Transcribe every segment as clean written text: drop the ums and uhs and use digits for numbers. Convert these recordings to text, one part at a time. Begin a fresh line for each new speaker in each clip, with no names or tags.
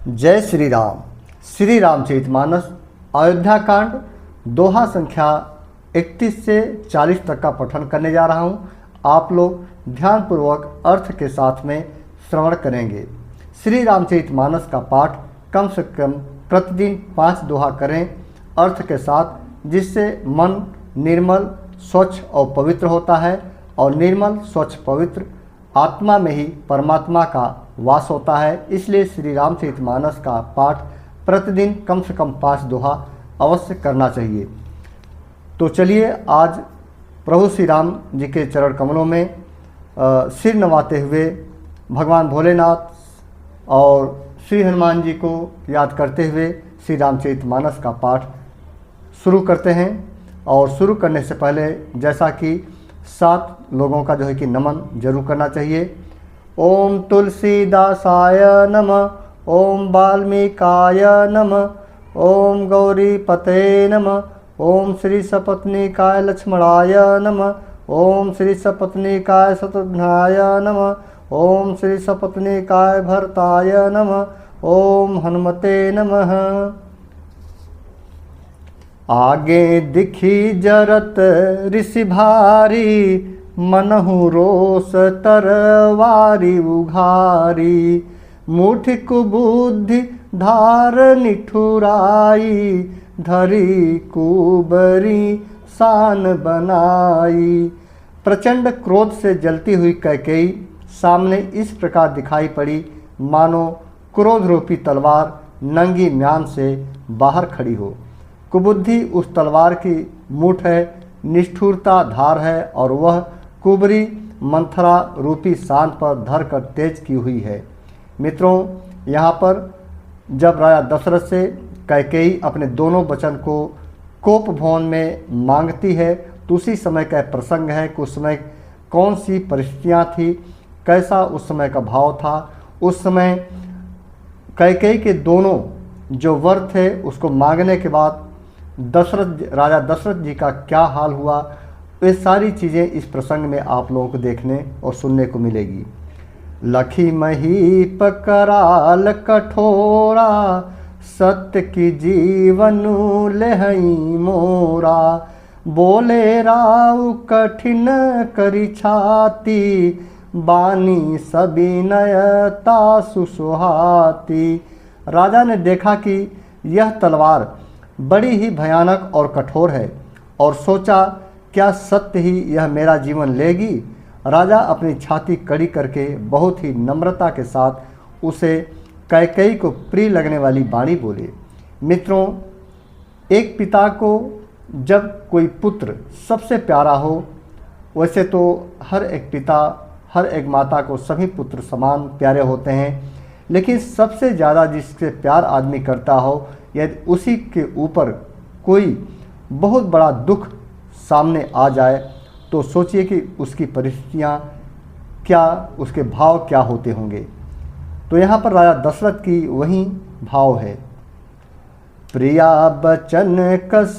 जय श्री राम। श्री रामचरितमानस अयोध्या कांड दोहा संख्या 31 से 40 तक का पठन करने जा रहा हूँ। आप लोग ध्यानपूर्वक अर्थ के साथ में श्रवण करेंगे। श्री रामचरितमानस का पाठ कम से कम प्रतिदिन 5 दोहा करें अर्थ के साथ, जिससे मन निर्मल स्वच्छ और पवित्र होता है और निर्मल स्वच्छ पवित्र आत्मा में ही परमात्मा का वास होता है। इसलिए श्री रामचरितमानस का पाठ प्रतिदिन कम से कम 5 दोहा अवश्य करना चाहिए। तो चलिए आज प्रभु श्री राम जी के चरण कमलों में सिर नवाते हुए भगवान भोलेनाथ और श्री हनुमान जी को याद करते हुए श्री रामचरितमानस का पाठ शुरू करते हैं। और शुरू करने से पहले जैसा कि 7 लोगों का जो है कि नमन जरूर करना चाहिए। ओम तुलसीदासाय नमः, ओम वाल्मीकाय नमः, ओम गौरीपते नमः, ओम श्री सपत्नीकाय लक्ष्मणाय नमः, ओम श्री सपत्नीकाय शत्रुघ्नाय नमः, ओम श्री सपत्नीकाय भरताय नमः, ओम हनुमते नमः। आगे दिखी जरत ऋषि भारी, मनहु रोष तरवारी उघारी, मुठ कुबुद्धि धार निठुराई, धरी कुबरी शान बनाई। प्रचंड क्रोध से जलती हुई कैकेयी सामने इस प्रकार दिखाई पड़ी, मानो क्रोध रूपी तलवार नंगी म्यान से बाहर खड़ी हो। कुबुद्धि उस तलवार की मूठ है, निष्ठुरता धार है और वह कुबरी मंथरा रूपी शान पर धर कर तेज की हुई है। मित्रों, यहाँ पर जब राजा दशरथ से कैकेयी अपने दोनों वचन को कोप भवन में मांगती है, तो उसी समय का प्रसंग है कि उस समय कौन सी परिस्थितियाँ थी, कैसा उस समय का भाव था। उस समय कैकेयी के दोनों जो वर थे उसको मांगने के बाद राजा दशरथ जी का क्या हाल हुआ, ये सारी चीज़ें इस प्रसंग में आप लोगों को देखने और सुनने को मिलेगी। लखी महीप कराल कठोरा, सत्य की जीवनु लेहई मोरा, बोले राव कठिन करी छाती, बानी सबिनयता सुसुहाती। राजा ने देखा कि यह तलवार बड़ी ही भयानक और कठोर है और सोचा क्या सत्य ही यह मेरा जीवन लेगी। राजा अपनी छाती कड़ी करके बहुत ही नम्रता के साथ उसे कैकेयी को प्रिय लगने वाली वाणी बोले। मित्रों, एक पिता को जब कोई पुत्र सबसे प्यारा हो, वैसे तो हर एक पिता हर एक माता को सभी पुत्र समान प्यारे होते हैं, लेकिन सबसे ज़्यादा जिससे प्यार आदमी करता हो, यदि उसी के ऊपर कोई बहुत बड़ा दुख सामने आ जाए तो सोचिए कि उसकी परिस्थितियाँ क्या, उसके भाव क्या होते होंगे। तो यहाँ पर राजा दशरथ की वही भाव है। प्रिया बचन कस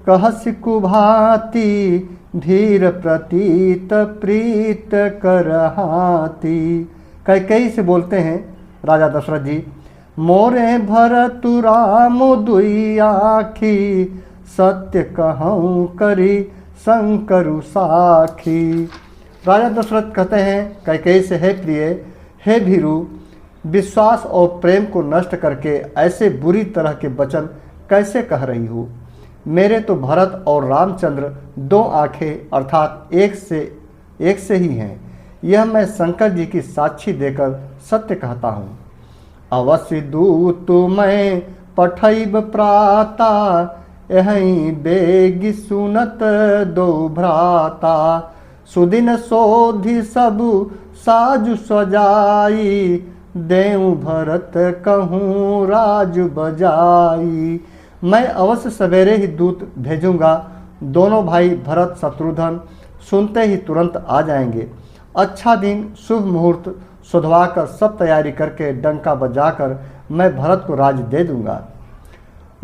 कहस कुभाती, धीर प्रतीत प्रीत करहाती। कैकेयी से बोलते हैं राजा दशरथ जी, मोरे भरतु राम दुई आखी, सत्य कहूँ करी शंकरु साखी। राजा दशरथ कहते हैं कैकेयी से, हे प्रिय, हे भीरु, विश्वास और प्रेम को नष्ट करके ऐसे बुरी तरह के वचन कैसे कह रही हो। मेरे तो भरत और रामचंद्र 2 आँखें अर्थात एक से ही हैं। यह मैं शंकर जी की साक्षी देकर सत्य कहता हूँ। अवश्य दूत मैं पठैब प्राता, यहीं बेग सुनत दो भ्राता, सुदिन सोधि सबु साजु सजाई, देऊ भरत कहूँ राजु बजाई। मैं अवश्य सवेरे ही दूत भेजूंगा, दोनों भाई भरत शत्रुघ्न सुनते ही तुरंत आ जाएंगे। अच्छा दिन शुभ मुहूर्त सुधवाकर सब तैयारी करके डंका बजाकर मैं भरत को राज दे दूंगा।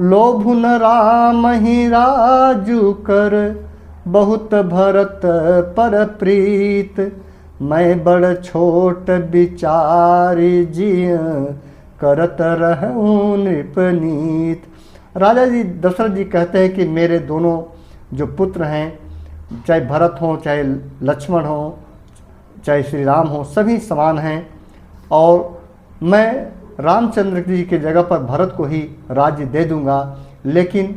लोभुन राम ही राजू कर, बहुत भरत पर प्रीत, मैं बड़ छोट विचारी जिय, करत रहूं नृपनीत। राजा जी दशरथ जी कहते हैं कि मेरे दोनों जो पुत्र हैं, चाहे भरत हो, चाहे लक्ष्मण हो, चाहे श्री राम हो, सभी समान हैं और मैं रामचंद्र जी की जगह पर भरत को ही राज्य दे दूंगा। लेकिन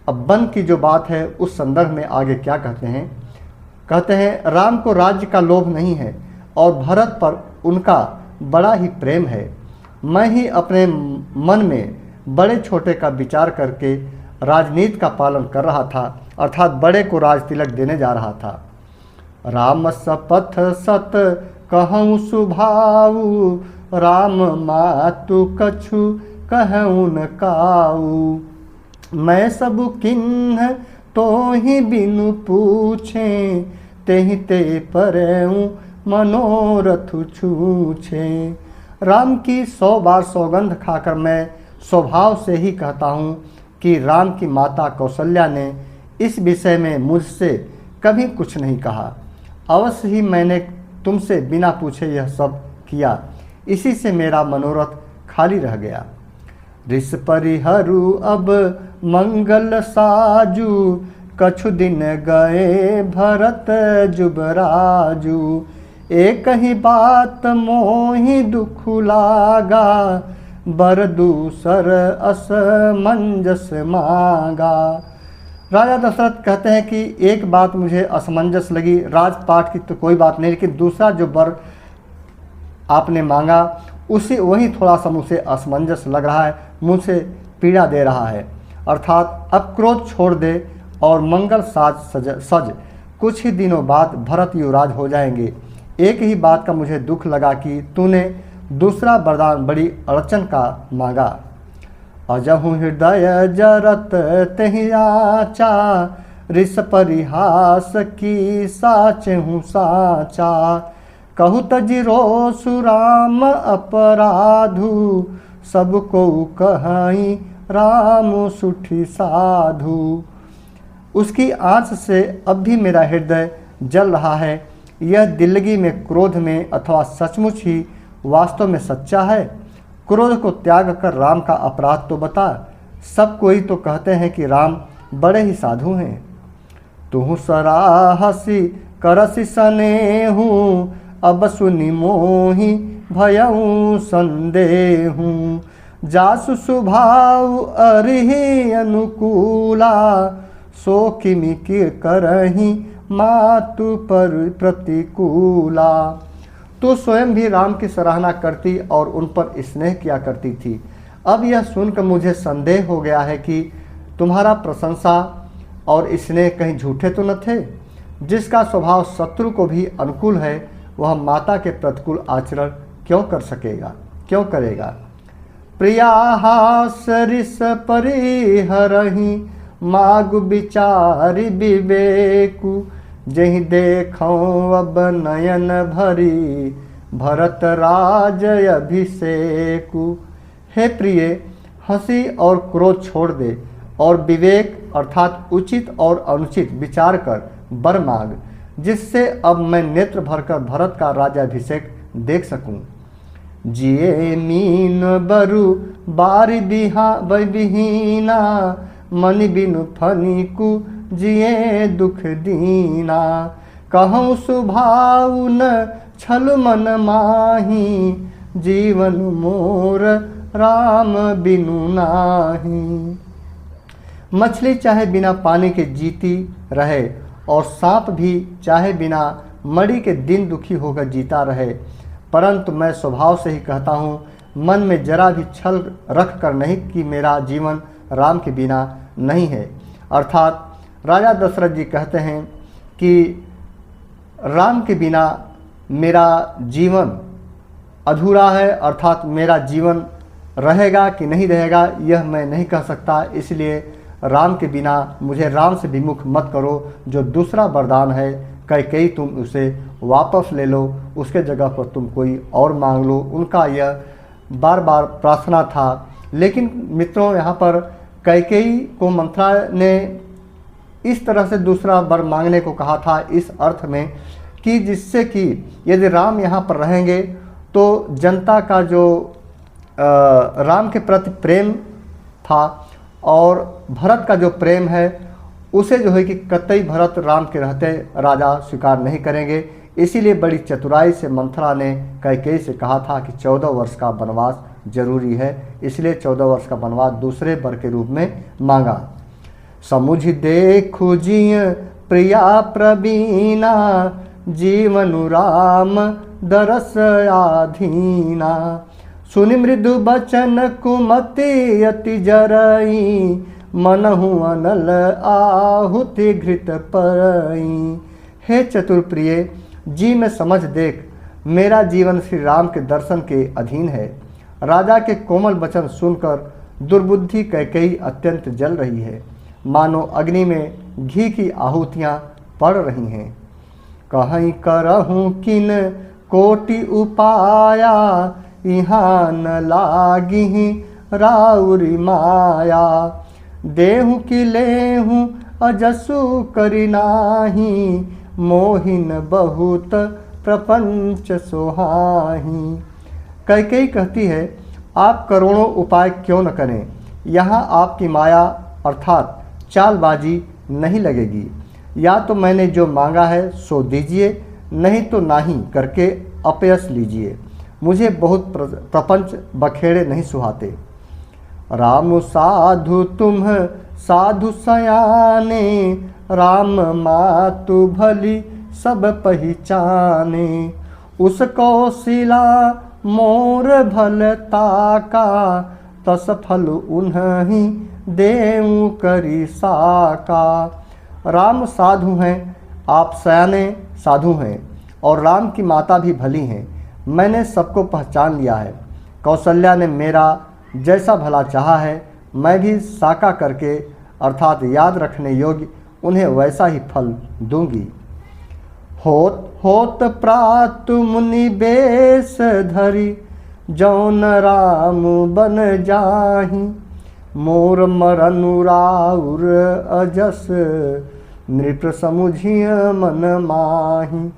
अब वन की जो बात है उस संदर्भ में आगे क्या कहते हैं, कहते हैं राम को राज्य का लोभ नहीं है और भरत पर उनका बड़ा ही प्रेम है। मैं ही अपने मन में बड़े छोटे का विचार करके राजनीति का पालन कर रहा था, अर्थात बड़े को राज तिलक देने जा रहा था। राम सपथ सत कहूँ सुभाऊ, राम मातु कछु कहूँ न काऊ। मैं सब किन्ह तो ही बिनु पूछे, तेहि ते परऊँ मनोरथ छूछे। राम की 100 बार सौगंध खाकर मैं स्वभाव से ही कहता हूँ कि राम की माता कौशल्या ने इस विषय में मुझसे कभी कुछ नहीं कहा। अवश्य ही मैंने तुमसे बिना पूछे यह सब किया, इसी से मेरा मनोरथ खाली रह गया। ऋष परिहरु अब मंगल साजू, कछु दिन गए भरत जुबराजू। एक ही बात मोहि दुख लागा, बर दूसर असमंजस मांगा। राजा दशरथ कहते हैं कि एक बात मुझे असमंजस लगी, राजपाट की तो कोई बात नहीं, लेकिन दूसरा जो वर आपने मांगा उसे वही थोड़ा सा मुझे असमंजस लग रहा है, मुझसे पीड़ा दे रहा है। अर्थात अब क्रोध छोड़ दे और मंगल साज सज, कुछ ही दिनों बाद भरत युवराज हो जाएंगे। एक ही बात का मुझे दुख लगा कि तूने दूसरा वरदान बड़ी अड़चन का मांगा। अजहु हृदय जरत तेहि आचा, ऋष परिहास की साचहु साचा। कहु तजिरो सुराम अपराधु, सबको कहाई राम सुठी साधु। उसकी आँच से अब भी मेरा हृदय जल रहा है। यह दिल्लगी में, क्रोध में अथवा सचमुच ही वास्तव में सच्चा है? क्रोध को त्याग कर राम का अपराध तो बता। सब कोई तो कहते हैं कि राम बड़े ही साधु हैं। तुहु सराहसी करसी सनेहू, अब सुनि मोहि भयऊ संदेहू। जासु स्वभाव अरिहि अनुकूला, सो किमि के करही मातु पर प्रतिकूला। तो स्वयं भी राम की सराहना करती और उन पर स्नेह किया करती थी। अब यह सुनकर मुझे संदेह हो गया है कि तुम्हारा प्रशंसा और स्नेह कहीं झूठे तो न थे। जिसका स्वभाव शत्रु को भी अनुकूल है, वह माता के प्रतिकूल आचरण क्यों कर सकेगा, क्यों करेगा। प्रियाहास ऋष परिहरहि, मागु विचारि विवेकु। जहि देखऊँ अब नयन भरी, भरत राज अभिषेकु। हे प्रिय, हंसी और क्रोध छोड़ दे और विवेक अर्थात उचित और अनुचित विचार कर वर मांग, जिससे अब मैं नेत्र भरकर भरत का राज्याभिषेक देख सकूं। जिए मीन बरु बारी बिहीना, मन बिनु फनिकु जिए दुख दीना। कहूँ सुभाव न छल मन माही, जीवन मोर राम बिनु नाही। मछली चाहे बिना पानी के जीती रहे और सांप भी चाहे बिना मड़ी के दिन दुखी होकर जीता रहे, परंतु मैं स्वभाव से ही कहता हूँ, मन में जरा भी छल रख कर नहीं कि मेरा जीवन राम के बिना नहीं है। अर्थात राजा दशरथ जी कहते हैं कि राम के बिना मेरा जीवन अधूरा है, अर्थात मेरा जीवन रहेगा कि नहीं रहेगा यह मैं नहीं कह सकता। इसलिए राम के बिना मुझे राम से विमुख मत करो। जो दूसरा वरदान है कैकेयी, तुम उसे वापस ले लो, उसके जगह पर तुम कोई और मांग लो। उनका यह बार बार प्रार्थना था। लेकिन मित्रों, यहाँ पर कैकेयी को मंथरा ने इस तरह से दूसरा वर मांगने को कहा था, इस अर्थ में कि जिससे कि यदि राम यहाँ पर रहेंगे तो जनता का जो राम के प्रति प्रेम था और भरत का जो प्रेम है उसे जो है कि कतई भरत राम के रहते राजा स्वीकार नहीं करेंगे। इसीलिए बड़ी चतुराई से मंथरा ने कैकेयी से कहा था कि 14 वर्ष का वनवास जरूरी है, इसलिए 14 वर्ष का वनवास दूसरे वर के रूप में मांगा। समुझ देखु जिय प्रिया प्रवीणा, जीवनु राम दरस आधीना। सुनि मृदु बचन कुमति अति जरई, मनहु अनल आहुति घृत परई। हे चतुर प्रिय, जी में समझ देख, मेरा जीवन श्री राम के दर्शन के अधीन है। राजा के कोमल वचन सुनकर दुर्बुद्धि कैकेयी अत्यंत जल रही है, मानो अग्नि में घी की आहुतियाँ पड़ रही हैं। कहीं करहूँ किन कोटि उपाया, यहाँ न लागी राउरी माया। देहु कि लेहु अजसु करि नाही, मोहिन बहुत प्रपंच सोहाही। कैकेयी कहती है, आप करोड़ों उपाय क्यों न करें, यहाँ आपकी माया अर्थात चालबाजी नहीं लगेगी। या तो मैंने जो मांगा है सो दीजिए, नहीं तो नहीं करके अपयश लीजिए। मुझे बहुत प्रपंच बखेड़े नहीं सुहाते। राम साधु तुम साधु सयाने, राम मातु भली सब पहिचाने। उस कौशिला मोर भलता का, तस फल उन्हीं देऊ करी साका। राम साधु हैं, आप सयाने साधु हैं और राम की माता भी भली हैं। मैंने सबको पहचान लिया है। कौशल्या ने मेरा जैसा भला चाहा है, मैं भी साका करके अर्थात याद रखने योग्य उन्हें वैसा ही फल दूंगी। होत प्रातु मुनि बेश धरी, जौन राम बन जाहि। मोर मरनु राउर अजस, नृप समुझिय मन माही।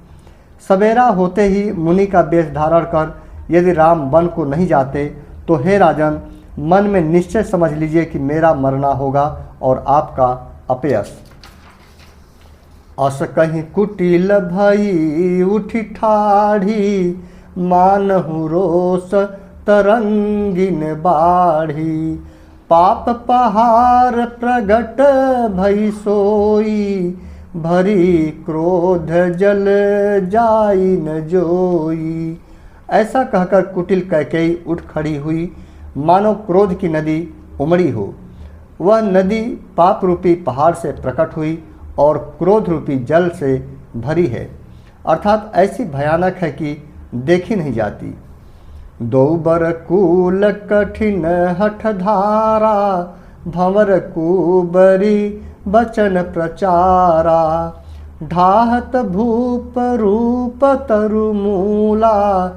सवेरा होते ही मुनि का वेश धारण कर यदि राम वन को नहीं जाते तो हे राजन, मन में निश्चय समझ लीजिए कि मेरा मरना होगा और आपका अपयश। अस कहीं कुटिल भई उठी ठाढ़ी, मानहु रोष तरंगिन बाढ़ी। पाप पहाड़ प्रगट भई सोई, भरी क्रोध जल जाई न जोई। ऐसा कहकर कुटिल कैकेयी उठ खड़ी हुई, मानो क्रोध की नदी उमड़ी हो। वह नदी पाप रूपी पहाड़ से प्रकट हुई और क्रोध रूपी जल से भरी है, अर्थात ऐसी भयानक है कि देखी नहीं जाती। दो बर कूल कठिन हठ धारा, भंवर कुबरी बचन प्रचारा। ढाहत भूप रूप तरु मूला,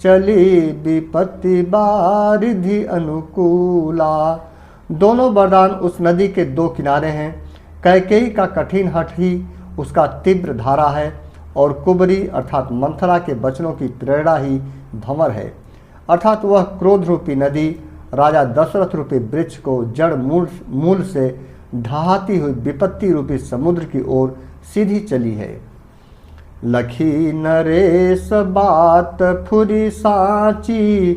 चली विपत्ति बारिधि अनुकूला। दोनों वरदान उस नदी के दो किनारे हैं। कैकेयी का कठिन हठ ही उसका तीव्र धारा है और कुबरी अर्थात मंथरा के वचनों की प्रेरणा ही भंवर है, अर्थात वह क्रोध रूपी नदी राजा दशरथ रूपी वृक्ष को जड़ मूल से ढहाती हुई विपत्ति रूपी समुद्र की ओर सीधी चली है। लखी नरेश बात फुरी साची,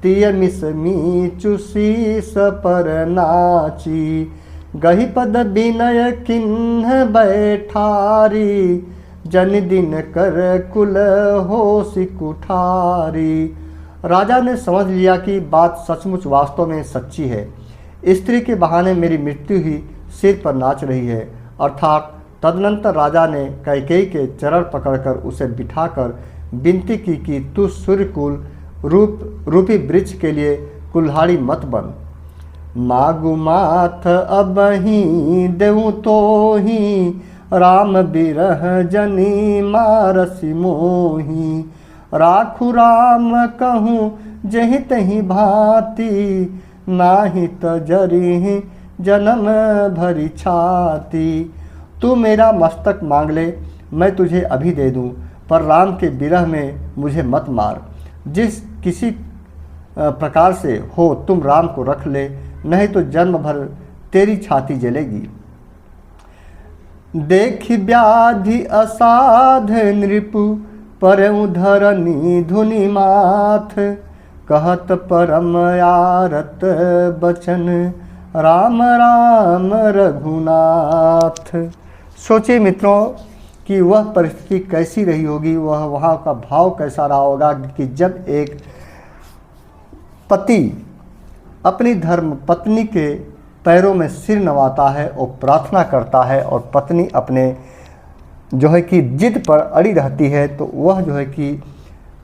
तिय मिस मीचु शीस पर नाची। गही पद विनय किन्ह बैठारी, जन दिन कर कुल होसी कुठारी। राजा ने समझ लिया कि बात सचमुच वास्तव में सच्ची है। स्त्री के बहाने मेरी मृत्यु ही सिर पर नाच रही है, अर्थात तदनंतर राजा ने कैकेयी के चरण पकड़कर उसे बिठाकर विनती की कि तू सूर्यकुल रूपी वृक्ष के लिए कुल्हाड़ी मत बन। मागु माथ अबही देहु तो ही, राम बिरह जनी मारसी मोही। राखु राम कहूँ जहि तहि भांति, नाही तजरी जन्म भरी छाती। तू मेरा मस्तक मांग ले, मैं तुझे अभी दे दूँ, पर राम के विरह में मुझे मत मार। जिस प्रकार से हो तुम राम को रख ले, नहीं तो जन्म भर तेरी छाती जलेगी। देखि व्याधि असाध नृपु परउ धरनी धुनि माथ, कहत परम आरत बचन राम राम रघुनाथ। सोचिए मित्रों कि वह परिस्थिति कैसी रही होगी, वह वहाँ का भाव कैसा रहा होगा कि जब एक पति अपनी धर्म पत्नी के पैरों में सिर नवाता है और प्रार्थना करता है और पत्नी अपने जो है कि जिद पर अड़ी रहती है, तो वह जो है कि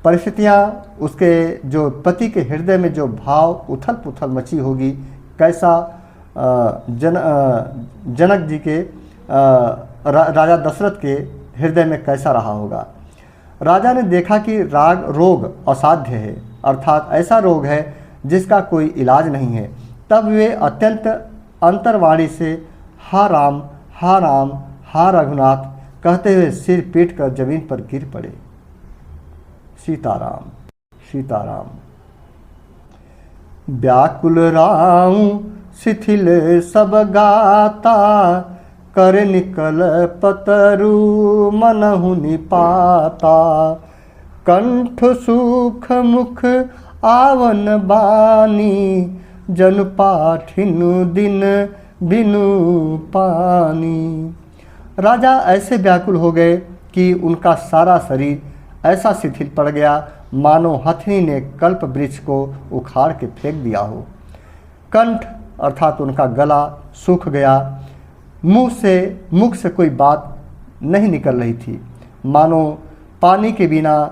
परिस्थितियाँ उसके जो पति के हृदय में जो भाव उथल पुथल मची होगी, कैसा जनक जी के राजा दशरथ के हृदय में कैसा रहा होगा। राजा ने देखा कि रोग असाध्य है, अर्थात ऐसा रोग है जिसका कोई इलाज नहीं है। तब वे अत्यंत अंतर्वाणी से हा राम हा रघुनाथ कहते हुए सिर पीट कर जमीन पर गिर पड़े। सीताराम सीताराम। व्याकुल राऊ शिथिल सब गाता, कर निकल पतरु मनहु निपाता, कंठ सुख मुख आवन बानी, जन पाठिनु दिन बिनु पानी। राजा ऐसे व्याकुल हो गए कि उनका सारा शरीर ऐसा शिथिल पड़ गया मानो हथनी ने कल्प वृक्ष को उखाड़ के फेंक दिया हो। कंठ अर्थात उनका गला सूख गया, मुख से कोई बात नहीं निकल रही थी, मानो पानी के बिना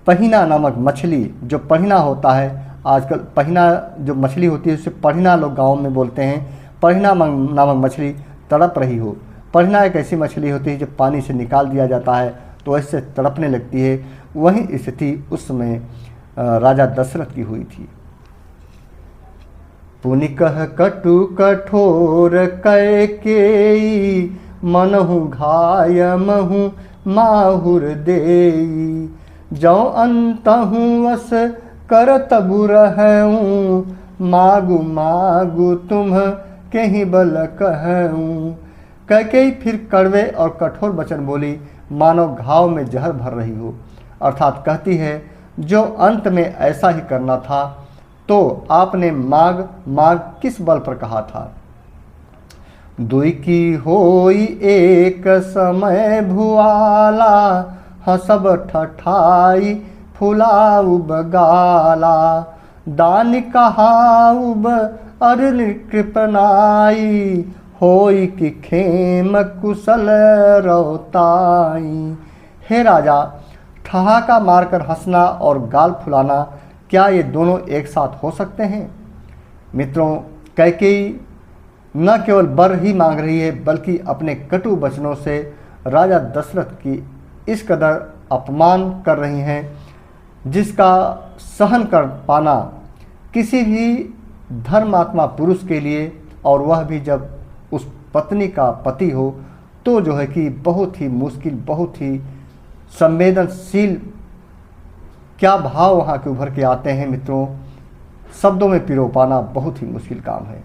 पहिना नामक मछली, जो पहिना होता है आजकल, पहिना जो मछली होती है उसे पहिना लोग गाँव में बोलते हैं, पहिना नामक मछली तड़प रही हो। पहिना एक ऐसी मछली होती है जब पानी से निकाल दिया जाता है तो ऐसे तड़पने लगती है। वही स्थिति उस समय राजा दशरथ की हुई थी। पुनि कह कटु कठोर कैकेयी, मनहु घायमहु माहुर देई, जौ अंतहु वस कर तबु रहऊं, मागु मागु तुम कहीं बल कहूं। कैकेयी फिर कड़वे और कठोर वचन बोली, मानो घाव में जहर भर रही हो। अर्थात कहती है, जो अंत में ऐसा ही करना था तो आपने माग माग किस बल पर कहा था। दुई की होई एक समय भुआला, हसब ठठाई फुलाउब गाला, दान कहाउब अरुण कृपनाई, होई कि खेम कुशल रोताई। हे राजा, ठहाका मारकर हंसना और गाल फुलाना, क्या ये दोनों एक साथ हो सकते हैं। मित्रों, कैकेयी न केवल वर ही मांग रही है बल्कि अपने कटु वचनों से राजा दशरथ की इस कदर अपमान कर रही हैं जिसका सहन कर पाना किसी भी धर्मात्मा पुरुष के लिए, और वह भी जब उस पत्नी का पति हो, तो जो है कि बहुत ही मुश्किल, बहुत ही संवेदनशील क्या भाव वहाँ के उभर के आते हैं मित्रों, शब्दों में पिरो पाना बहुत ही मुश्किल काम है।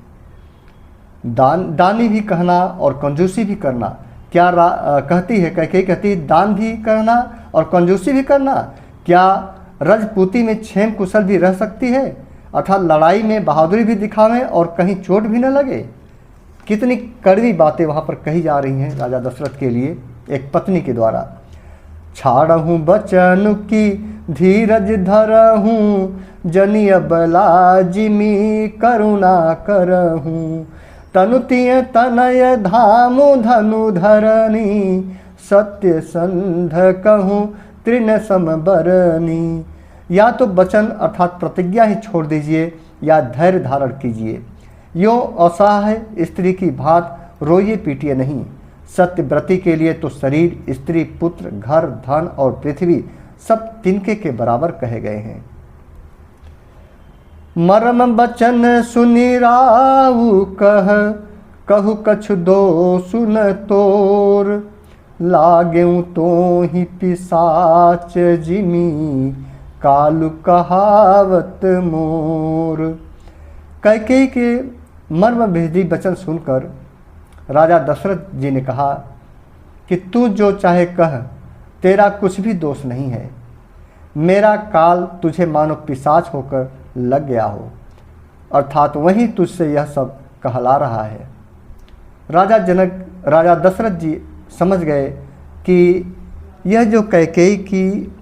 दानी भी कहना और कंजूसी भी करना, क्या कहती है कैकेयी, कहती है दान भी करना और कंजूसी भी करना, क्या रजपूती में क्षेम कुशल भी रह सकती है, अर्थात लड़ाई में बहादुरी भी दिखावें और कहीं चोट भी न लगे। कितनी कड़वी बातें वहाँ पर कही जा रही हैं राजा दशरथ के लिए एक पत्नी के द्वारा। छाड़हूँ बचन की धीरज धरहूँ, जनिय बला जिमी करुणा करहूँ, तनुतिय तनय धामु धनु धरनी, सत्य संध कहूँ तृण समबरनी। या तो वचन अर्थात प्रतिज्ञा ही छोड़ दीजिए या धैर्य धारण कीजिए। यो असहाय स्त्री की भांत रोइए पीटिए नहीं। सत्यव्रती के लिए तो शरीर, स्त्री, पुत्र, घर, धन और पृथ्वी सब तिनके के बराबर कहे गए हैं। मर्म बचन सुनि राऊ कहु कछु दो सुन तोर, लागेऊ तो ही पिसाच जिमी, कालु कहावत मोर। कैकेयी के मर्म भेदी वचन सुनकर राजा दशरथ जी ने कहा कि तू जो चाहे कह, तेरा कुछ भी दोष नहीं है। मेरा काल तुझे मानो पिशाच होकर लग गया हो, अर्थात वही तुझसे यह सब कहला रहा है। राजा दशरथ जी समझ गए कि यह जो कैकेयी की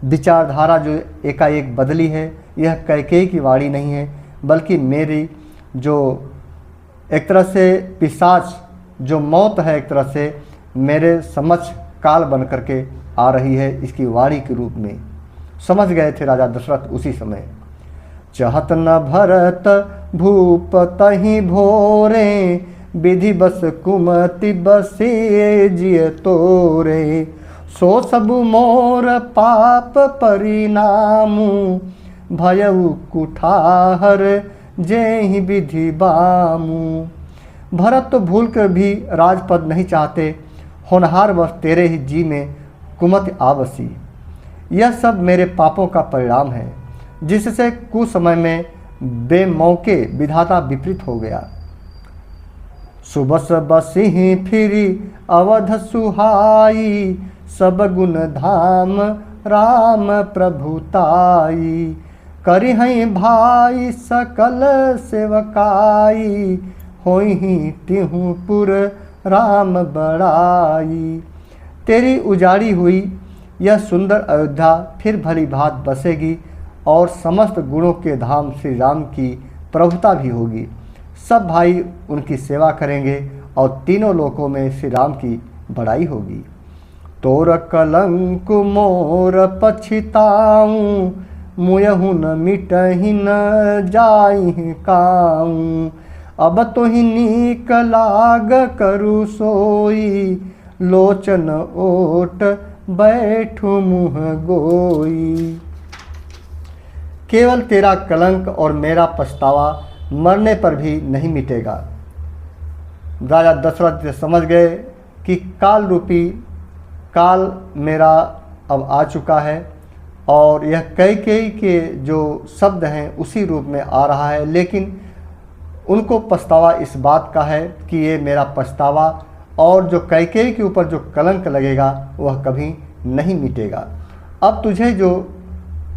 विचारधारा जो एकाएक बदली है, यह कैकेयी की वाणी नहीं है, बल्कि मेरी जो एक तरह से पिशाच जो मौत है, एक तरह से मेरे समक्ष काल बन करके आ रही है, इसकी वाणी के रूप में समझ गए थे राजा दशरथ उसी समय। चहत न भरत भूप तहि भोरे, विधि बस कुमति बसे जिय तोरे। सो सब मोर पाप परिणामु, भयउ कुठाहर जेहि विधि बामु। भरत तो भूल कर भी राजपद नहीं चाहते, होनहार वश तेरे ही जी में कुमति आवसी। यह सब मेरे पापों का परिणाम है, जिससे कुसमय में बेमौके विधाता विपरीत हो गया। सुबस बसिहि फिरी अवध सुहाई, सब गुण धाम राम प्रभुताई। करिहै भाई सकल सेवकाई, होइहि तिहु पुर राम बड़ाई। तेरी उजाड़ी हुई यह सुंदर अयोध्या फिर भली भांत बसेगी और समस्त गुणों के धाम श्री राम की प्रभुता भी होगी। सब भाई उनकी सेवा करेंगे और तीनों लोकों में श्री राम की बड़ाई होगी। तोर कलंक मोर पछिताऊं, मुयहु न मिटहि न जाहि काऊं। अब तोहि नीक लाग करु सोई, लोचन ओट बैठु मुँह गोई। केवल तेरा कलंक और मेरा पछतावा मरने पर भी नहीं मिटेगा। राजा दशरथ समझ गए कि काल रूपी काल मेरा अब आ चुका है और यह कैकेयी के जो शब्द हैं उसी रूप में आ रहा है, लेकिन उनको पछतावा इस बात का है कि ये मेरा पछतावा और जो कैकेयी के ऊपर जो कलंक लगेगा वह कभी नहीं मिटेगा। अब तुझे जो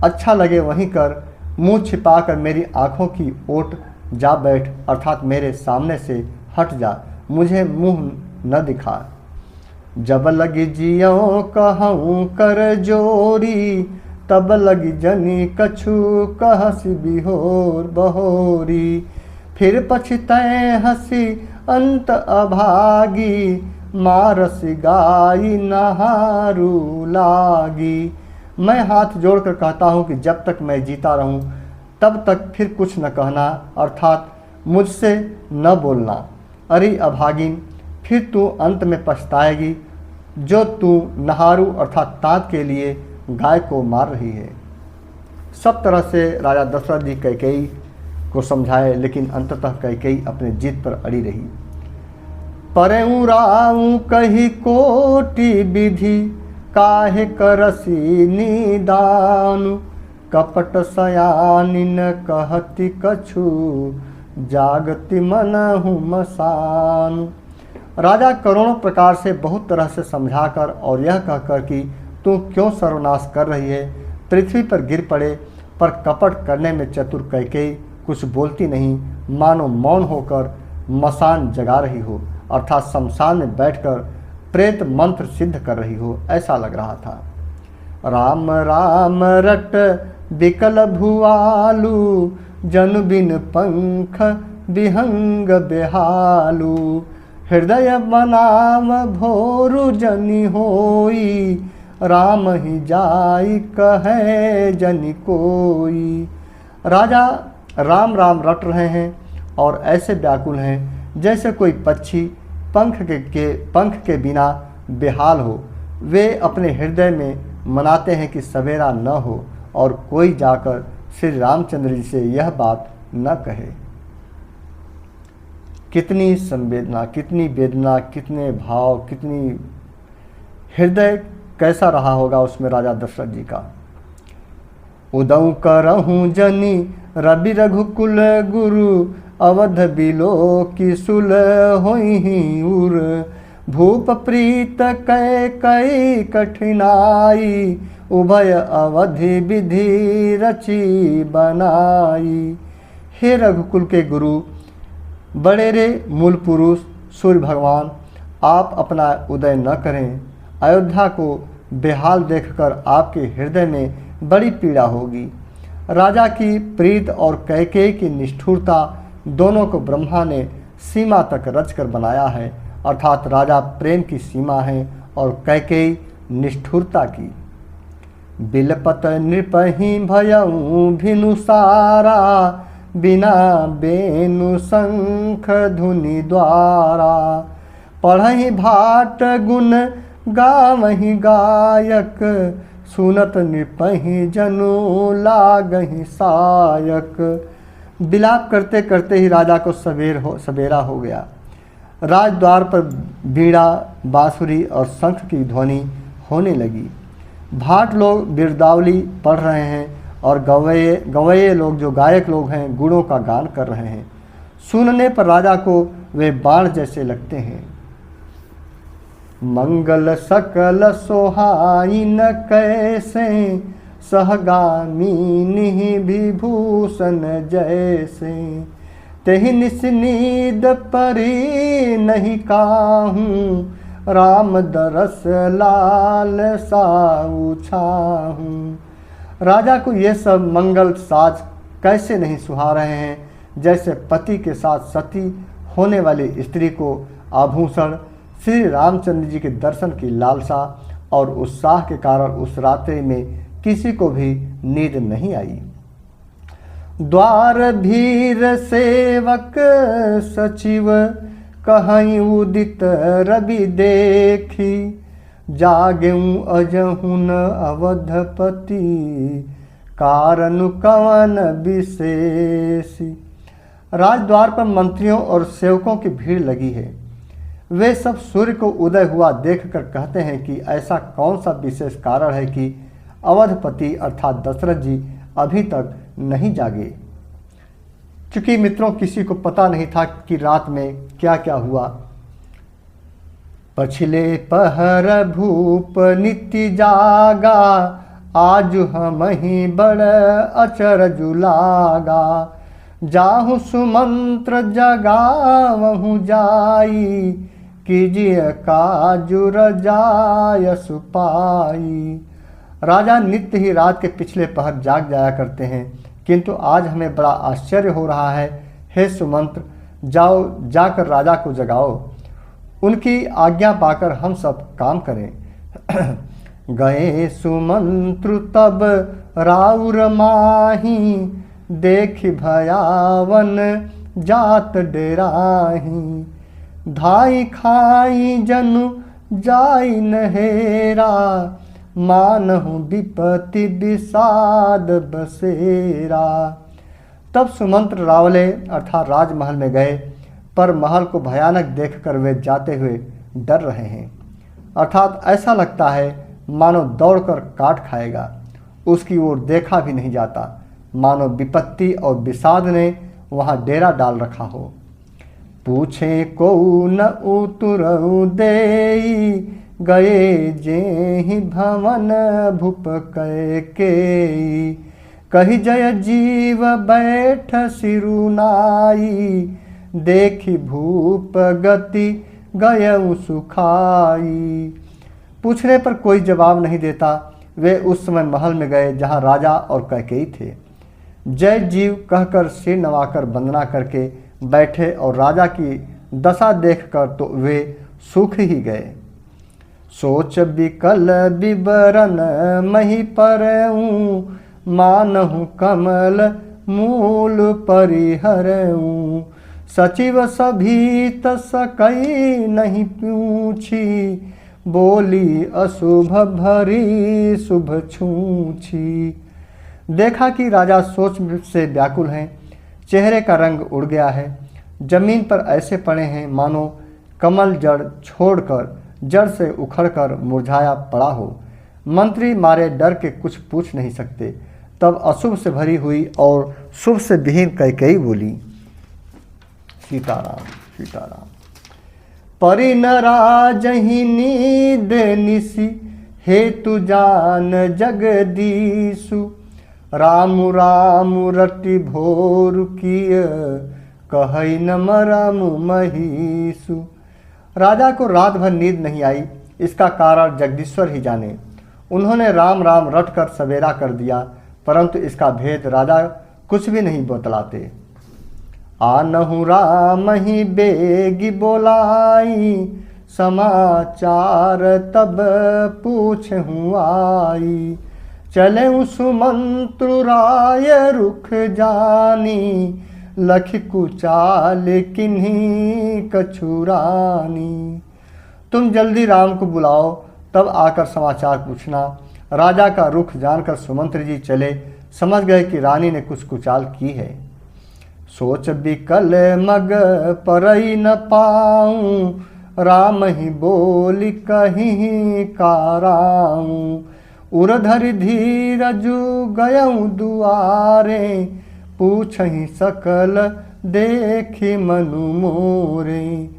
अच्छा लगे वहीं कर, मुंह छिपाकर मेरी आँखों की ओट जा बैठ, अर्थात मेरे सामने से हट जा, मुझे मुंह न दिखा। जब लगी जियो कहूँ कर जोरी, तब लगी जनी कछु कहसी बिहोर बहोरी। फिर पछतै हसी अंत अभागी, मारस गाई नहारू लागी। मैं हाथ जोड़कर कहता हूँ कि जब तक मैं जीता रहूँ तब तक फिर कुछ न कहना, अर्थात मुझसे न बोलना। अरे अभागिन, फिर तू अंत में पछताएगी जो तू नहारू अर्थात ताँत के लिए गाय को मार रही है। सब तरह से राजा दशरथ जी कैकेयी को समझाए, लेकिन अंततः कैकेयी अपने जिद पर अड़ी रही। परऊँ राऊँ कही कोटि विधि, काहे करसी निदानु। कपट सयानिन कहती कछु, जागति मनहु मसानु। राजा करोड़ों प्रकार से बहुत तरह से समझाकर और यह कहकर कि तू क्यों सर्वनाश कर रही है, पृथ्वी पर गिर पड़े, पर कपट करने में चतुर कैकेयी कुछ बोलती नहीं, मानो मौन होकर मसान जगा रही हो, अर्थात शमशान में बैठकर प्रेत मंत्र सिद्ध कर रही हो, ऐसा लग रहा था। राम राम रट विकल भुआलू, जन बिन पंख विहंग बेहालू। हृदय बनाव भोरु जनि होई, राम ही जाई कहे जनि कोई। राजा राम राम रट रहे हैं और ऐसे व्याकुल हैं जैसे कोई पक्षी पंख के बिना बेहाल हो। वे अपने हृदय में मनाते हैं कि सवेरा न हो और कोई जाकर श्री रामचंद्र जी से यह बात न कहे। कितनी संवेदना, कितनी वेदना, कितने भाव, कितनी हृदय कैसा रहा होगा उसमें राजा दशरथ जी का। उदऊ करहूँ जनी रवि रघुकुल गुरु, अवध बिलो की सुल होई उर। भूप प्रीत कै कई कठिनाई, उभय अवधि विधि रची बनाई। हे रघुकुल के गुरु, बड़ेरे मूल पुरुष सूर्य भगवान, आप अपना उदय न करें। अयोध्या को बेहाल देखकर आपके हृदय में बड़ी पीड़ा होगी। राजा की प्रीत और कैकेयी की निष्ठुरता दोनों को ब्रह्मा ने सीमा तक रचकर बनाया है, अर्थात राजा प्रेम की सीमा है और कैकेयी निष्ठुरता की। बिलपत नृपहि भयऊ भिनुसारा, बिना बेनु शंख धुनि द्वारा। पढ़हि भाट गुण गावहि गायक, सुनत नृपहि जनु लागहि सायक। विलाप करते करते ही राजा को सवेरा हो गया। राजद्वार पर बीड़ा, बांसुरी और शंख की ध्वनि होने लगी। भाट लोग बिरदावली पढ़ रहे हैं और गवैये लोग, जो गायक लोग हैं, गुणों का गान कर रहे हैं। सुनने पर राजा को वे बाण जैसे लगते हैं। मंगल सकल सोहाइन कैसे, सहगामिनी विभूषण जैसे। तेहि निस्नीद परी नहीं काहूँ, राम दरस लाल साऊ छाहूँ। राजा को ये सब मंगल साज कैसे नहीं सुहा रहे हैं, जैसे पति के साथ सती होने वाली स्त्री को आभूषण श्री रामचंद्र जी के दर्शन की लालसा और उत्साह के कारण उस रात्रि में किसी को भी नींद नहीं आई। द्वार भीर सेवक सचिव, कहीं उदित रवि देखी। जागेऊ अजहुन अवधपति, कारण कवन विशेषी। राजद्वार पर मंत्रियों और सेवकों की भीड़ लगी है। वे सब सूर्य को उदय हुआ देखकर कहते हैं कि ऐसा कौन सा विशेष कारण है कि अवधपति अर्थात दशरथ जी अभी तक नहीं जागे। चूंकि मित्रों किसी को पता नहीं था कि रात में क्या क्या हुआ। पछिले पहर भूप नित्य जागा, आज हम ही बड़ अचरजु लागा। जाहु सुमंत्र जगावहु जाई, कीजिए काजु रजाय सुपाई। राजा नित्य ही रात के पिछले पहर जाग जाया करते हैं, किंतु आज हमें बड़ा आश्चर्य हो रहा है। हे सुमंत्र, जाओ, जाकर राजा को जगाओ, उनकी आज्ञा पाकर हम सब काम करें। गए सुमंत्र तब राउर माही, देखि भयावन जात डेराही। धाई खाई जनु जाई नहेरा, मानहु विपत्ति विषाद बसेरा। तब सुमंत्र रावले अर्थात राजमहल में गए, पर महल को भयानक देखकर वे जाते हुए डर रहे हैं, अर्थात ऐसा लगता है मानो दौड़कर काट खाएगा। उसकी ओर देखा भी नहीं जाता, मानो विपत्ति और विषाद ने वहाँ डेरा डाल रखा हो। पूछे को न उतरऊ देई, गए जेहि भवन भूप कैकेयी। कही जय जीव बैठ सिरुनाई, देखी भूप गति गयऊ सुखाई। पूछने पर कोई जवाब नहीं देता। वे उस समय महल में गए जहाँ राजा और कैकेयी थे। जय जीव कहकर सिर नवाकर वंदना करके बैठे और राजा की दशा देखकर तो वे सूख ही गए। सोच विकल विवरण मही परऊँ, मानहु कमल मूल परिहरऊँ। सचिव सभीत सकई नहीं पूछी, बोली अशुभ भरी शुभ छूछी। देखा कि राजा सोच से व्याकुल हैं, चेहरे का रंग उड़ गया है, जमीन पर ऐसे पड़े हैं मानो कमल जड़ छोड़कर जड़ से उखड़कर मुरझाया पड़ा हो। मंत्री मारे डर के कुछ पूछ नहीं सकते। तब अशुभ से भरी हुई और शुभ से विहीन कैकेयी बोली, सीताराम सीताराम। परि न राजहि नींद निसी, हेतु जान जगदीशु। राम राम रटि भोर किय, कहै न मरम महीसु। राजा को रात भर नींद नहीं आई, इसका कारण जगदीश्वर ही जाने। उन्होंने राम राम रट कर सवेरा कर दिया, परंतु इसका भेद राजा कुछ भी नहीं बतलाते। आनहु राम ही बेगी बोलाई, समाचार तब पूछहु आई। चले सुमंत्रु राय रुख जानी, लख कुचाल किन्हीं कछुरानी। तुम जल्दी राम को बुलाओ, तब आकर समाचार पूछना। राजा का रुख जानकर सुमंत्र जी चले, समझ गए कि रानी ने कुछ कुचाल की है। सोच बिकल मग परई न पाऊं, राम ही बोली कहीं काराऊं। उरधरि धीरजु गयऊं दुआरे, पूछहि सकल देखी मनु मोरे।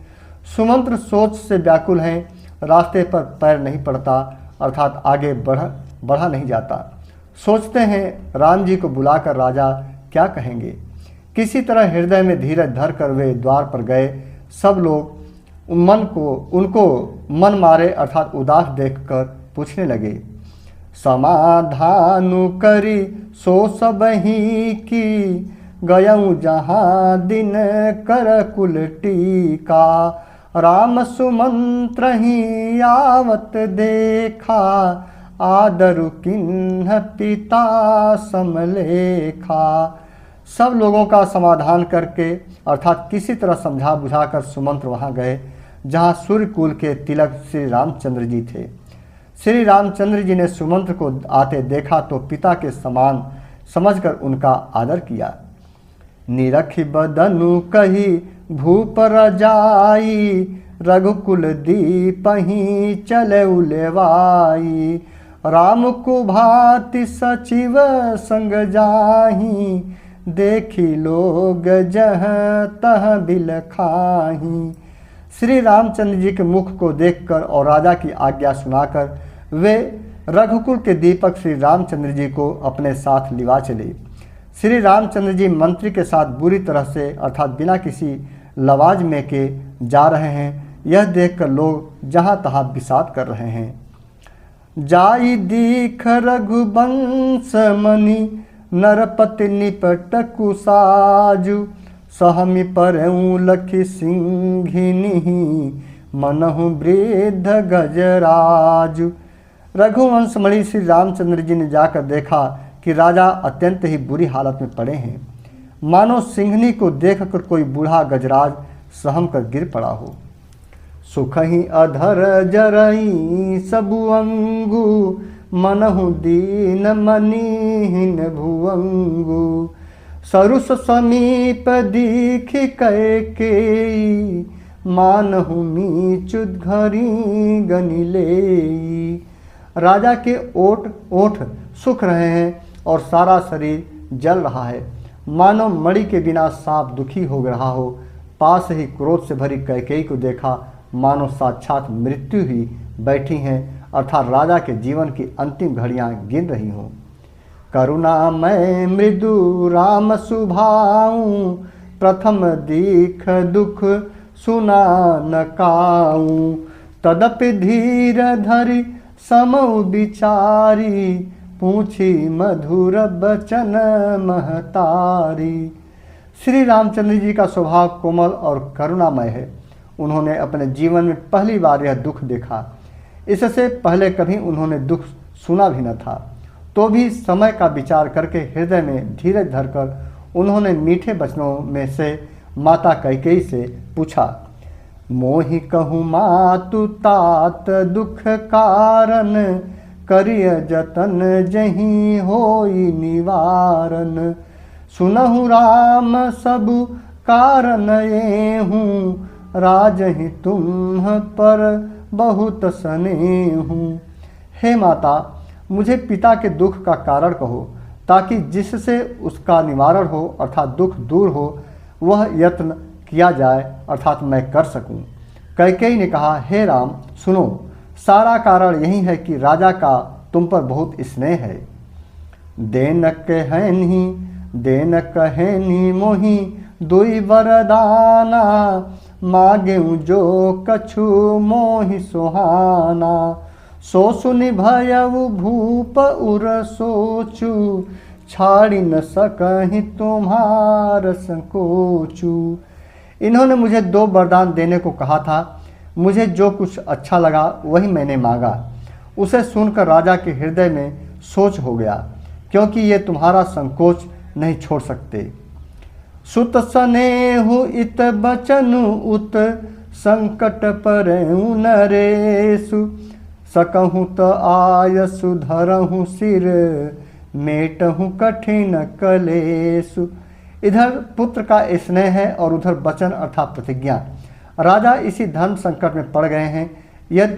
सुमंत्र सोच से व्याकुल हैं, रास्ते पर पैर नहीं पड़ता, अर्थात आगे बढ़ा नहीं जाता। सोचते हैं राम जी को बुलाकर राजा क्या कहेंगे। किसी तरह हृदय में धीरज धर कर वे द्वार पर गए। सब लोग उनको मन मारे अर्थात उदास देखकर पूछने लगे। समाधानु करी सो सबही की, गयऊं जहाँ दिन कर कुल टीका। राम सुमंत्र ही आवत देखा, आदरु किन्ह पिता समलेखा। सब लोगों का समाधान करके अर्थात किसी तरह समझा बुझाकर सुमंत्र वहाँ गए जहाँ सूर्यकुल के तिलक श्री रामचंद्र जी थे। श्री रामचंद्र जी ने सुमंत्र को आते देखा तो पिता के समान समझकर उनका आदर किया। निरखि बदनु कही भूप रजाई, रघुकुल दीपहि चले उलेवाई। राम को भांति सचिव संग जाही, देखी लोग जहाँ तहाँ बिलखाही। श्री रामचंद्र जी के मुख को देखकर और राजा की आज्ञा सुनाकर वे रघुकुल के दीपक श्री रामचंद्र जी को अपने साथ लिवा चले। श्री रामचंद्र जी मंत्री के साथ बुरी तरह से अर्थात बिना किसी लवाज में के जा रहे हैं, यह देखकर लोग जहाँ तहाँ विषाद कर रहे हैं। जाई दीख रघुवंश मणि, नरपति निपट कुसाजु। सहमि परऊँ लखि सिंघिनी, मनहु वृद्ध गजराजु। रघुवंश मणि श्री रामचंद्र जी ने जाकर देखा कि राजा अत्यंत ही बुरी हालत में पड़े हैं, मानो सिंघनी को देखकर कोई बूढ़ा गजराज सहम कर गिर पड़ा हो। सुख ही अधर जरई सबु अंगु, मनहु दीन मनीहीन भुअंगु। सरुस समीप दीखि कैकेयी, मानहु मीचुत घरी गनिलेई। राजा के ओठ सूख रहे हैं और सारा शरीर जल रहा है, मानो मणि के बिना सांप दुखी हो रहा हो। पास ही क्रोध से भरी कैकेयी को देखा, मानो साक्षात मृत्यु ही बैठी हैं, अर्थात राजा के जीवन की अंतिम घड़ियां गिन रही हों। करुणामय मृदु राम सुभाऊं, प्रथम दीख दुख सुना न काऊं। तदपि धीर धरि समउ बिचारी, पूछी मधुर बचन महतारी। श्री रामचंद्र जी का स्वभाव कोमल और करुणामय है। उन्होंने अपने जीवन में पहली बार यह दुख देखा। इससे पहले कभी उन्होंने दुख सुना भी न था। तो भी समय का विचार करके हृदय में धीरज धरकर उन्होंने मीठे वचनों में से माता कैकेयी से पूछा। मोहि कहूँ मातु तात दुख कारण, करिय जतन जहीं होई निवारण। सुनहु राम सबु कारण एहूँ, राजहि तुम पर बहुत स्नेहूँ। हे माता, मुझे पिता के दुख का कारण कहो, ताकि जिससे उसका निवारण हो अर्थात दुख दूर हो वह यत्न किया जाए अर्थात मैं कर सकूं। कैकेयी ने कहा, हे राम सुनो, सारा कारण यही है कि राजा का तुम पर बहुत स्नेह है। देन कहनी मोहि दुई वरदाना, मांगेऊ जो कछु मोहि सुहाना। सो सुनि भयउ भूप उर सोचू, छाड़ी न सकहि तुम्हार संकोचू। इन्होंने मुझे 2 वरदान देने को कहा था। मुझे जो कुछ अच्छा लगा वही मैंने मांगा। उसे सुनकर राजा के हृदय में सोच हो गया, क्योंकि ये तुम्हारा संकोच नहीं छोड़ सकते। सुत स्नेहु इत बचनु उत, संकट परहु नरेशु। सकहु त आयसु धरहु सिर, मेटहु कठिन कलेशु। इधर पुत्र का स्नेह है और उधर वचन अर्थात प्रतिज्ञा। राजा इसी धर्म संकट में पड़ गए हैं। यदि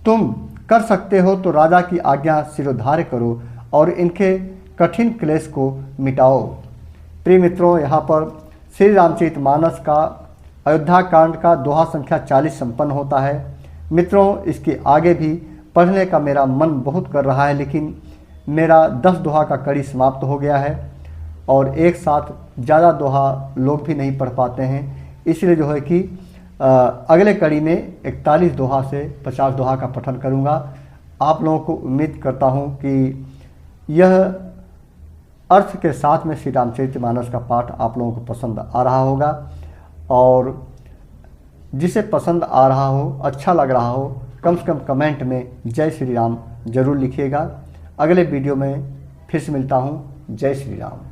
तुम कर सकते हो तो राजा की आज्ञा सिरोधार्य करो और इनके कठिन क्लेश को मिटाओ। प्रिय मित्रों, यहाँ पर श्री रामचरितमानस का अयोध्या कांड का दोहा संख्या 40 संपन्न होता है। मित्रों, इसके आगे भी पढ़ने का मेरा मन बहुत कर रहा है, लेकिन मेरा 10 दोहा का कड़ी समाप्त हो गया है और एक साथ ज़्यादा दोहा लोग भी नहीं पढ़ पाते हैं। इसलिए जो है कि अगले कड़ी में 41 दोहा से 50 दोहा का पठन करूंगा। आप लोगों को उम्मीद करता हूं कि यह अर्थ के साथ में श्री रामचरितमानस का पाठ आप लोगों को पसंद आ रहा होगा, और जिसे पसंद आ रहा हो, अच्छा लग रहा हो, कम से कम कमेंट में जय श्री राम जरूर लिखिएगा। अगले वीडियो में फिर से मिलता हूँ। जय श्री राम।